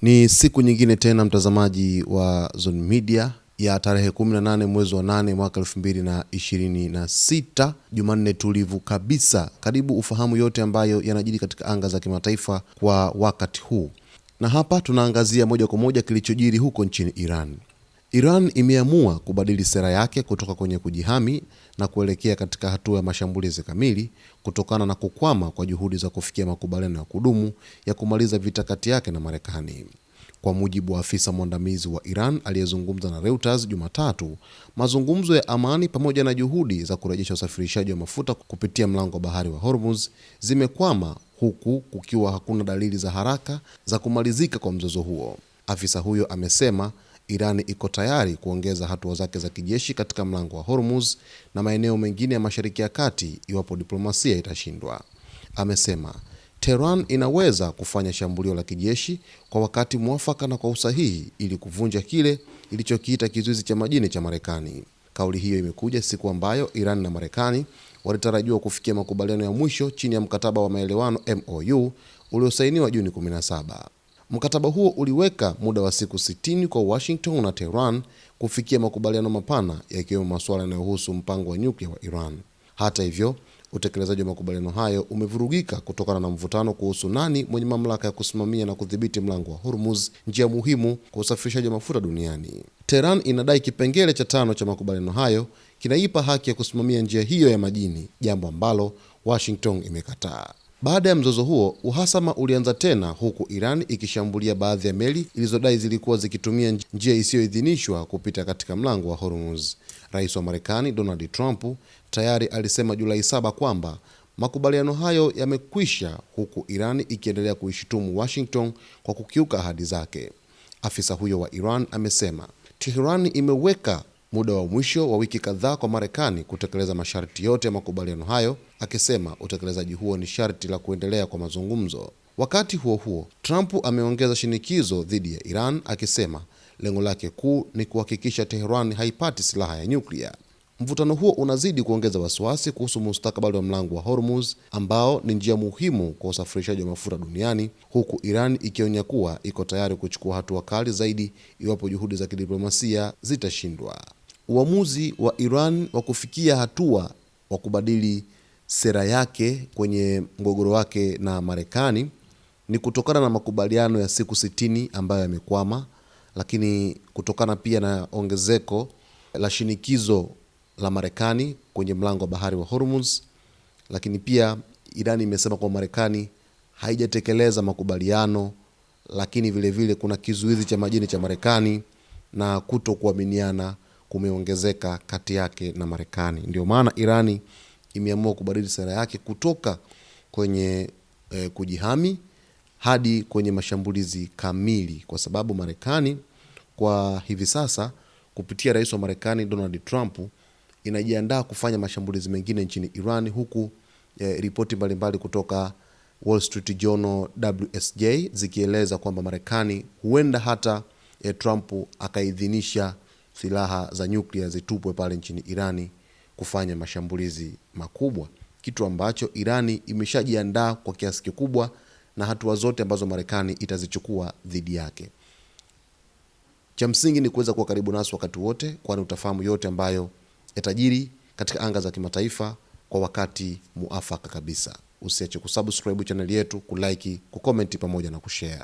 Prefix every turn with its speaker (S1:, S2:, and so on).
S1: Ni siku nyingine tena mtazamaji wa Zone Media ya tarehe 18 mwezi wa 8 mwaka 2026, Jumanne tulivu kabisa. Karibu ufahamu yote ambayo yanajiri katika anga za kimataifa kwa wakati huu. Na hapa tunaangazia moja kwa moja kilichojiri huko nchini Iran. Iran imeamua kubadili sera yake kutoka kwenye kujihami na kuelekea katika hatua ya mashambulizi kamili kutokana na kukwama kwa juhudi za kufikia makubaliano ya kudumu ya kumaliza vita kati yake na Marekani. Kwa mujibu wa afisa mwandamizi wa Iran aliyezungumza na Reuters Jumatatu, mazungumzo ya amani pamoja na juhudi za kurejesha usafirishaji wa mafuta kupitia mlango wa bahari wa Hormuz zimekwama, huku kukiwa hakuna dalili za haraka za kumalizika kwa mzozo huo. Afisa huyo amesema Iran iko tayari kuongeza hatua zake za kijeshi katika mlango wa Hormuz na maeneo mengine ya Mashariki ya Kati iwapo diplomasia itashindwa. Amesema Tehran inaweza kufanya shambulio la kijeshi kwa wakati mwafaka na kwa usahihi ili kuvunja kile ilichokiita kizuizi cha majini cha Marekani. Kauli hiyo imekuja siku ambayo Iran na Marekani walitarajiwa kufikia makubaliano ya mwisho chini ya mkataba wa maelewano MOU uliosainiwa Juni 17. Mkataba huo uliweka muda wa siku 60 kwa Washington na Tehran kufikia makubaliano mapana yakiwemo masuala yanayohusu mpango wa nyuklia wa Iran. Hata hivyo, utekelezaji wa makubaliano hayo umevurugika kutokana na mvutano kuhusu nani mwenye mamlaka ya kusimamia na kudhibiti mlango wa Hormuz, njia muhimu kwa usafirishaji wa mafuta duniani. Tehran inadai kipengele cha 5 cha makubaliano hayo kinaipa haki ya kusimamia njia hiyo ya majini, jambo ambalo Washington imekataa. Baada ya mzozo huo, uhasama ulianza tena, huku Iran ikishambulia baadhi ya meli ilizodai zilikuwa zikitumia njia isiyoidhinishwa kupita katika mlango wa Hormuz. Rais wa Marekani Donald Trump tayari alisema Julai 7 kwamba makubaliano hayo yamekwisha, huku Iran ikiendelea kuishutumu Washington kwa kukiuka ahadi zake. Afisa huyo wa Iran amesema Tehran imeweka muda wa mwisho wa wiki kadhaa kwa Marekani kutekeleza masharti yote ya makubaliano hayo, akisema utekelezaji huo ni sharti la kuendelea kwa mazungumzo. Wakati huo huo, Trump ameongeza shinikizo dhidi ya Iran akisema lengo lake kuu ni kuhakikisha Tehran haipati silaha ya nyuklia. Mvutano huo unazidi kuongeza wasiwasi kuhusu mustakabali wa mlango wa Hormuz ambao ni njia muhimu kwa usafirishaji wa mafuta duniani, huku Iran ikionya kuwa iko tayari kuchukua hatua kali zaidi iwapo juhudi za kidiplomasia zitashindwa. Uamuzi wa Iran wa kufikia hatua wa kubadili sera yake kwenye mgogoro wake na Marekani ni kutokana na makubaliano ya siku 60 ambayo yamekwama, lakini kutokana pia na ongezeko la shinikizo la Marekani kwenye mlango wa bahari wa Hormuz. Lakini pia Iran imesema kwa Marekani haijatekeleza makubaliano, lakini vile kuna kizuizi cha majini cha Marekani na kutokuaminiana kumeongezeka kati yake na Marekani. Ndio maana Irani imeamua kubadili sera yake kutoka kwenye kujihami hadi kwenye mashambulizi kamili, kwa sababu Marekani kwa hivi sasa kupitia rais wa Marekani Donald Trump inajiandaa kufanya mashambulizi mengine nchini Iran, huku ripoti mbalimbali kutoka Wall Street Journal, WSJ zikieleza kwamba Marekani huenda hata Trump akaidhinisha silaha za nyuklia zitupwe pale nchini Irani kufanya mashambulizi makubwa, kitu ambacho Irani imeshajiandaa kwa kiasi kikubwa na hatua zote ambazo Marekani itazichukua dhidi yake. Cha msingi ni kuweza kuwa karibu nasi wakati wote, kwani utafahamu yote ambayo yatajiri katika anga za kimataifa kwa wakati muafaka kabisa. Usiache kusubscribe channel yetu, kulike, kucomment pamoja na kushare.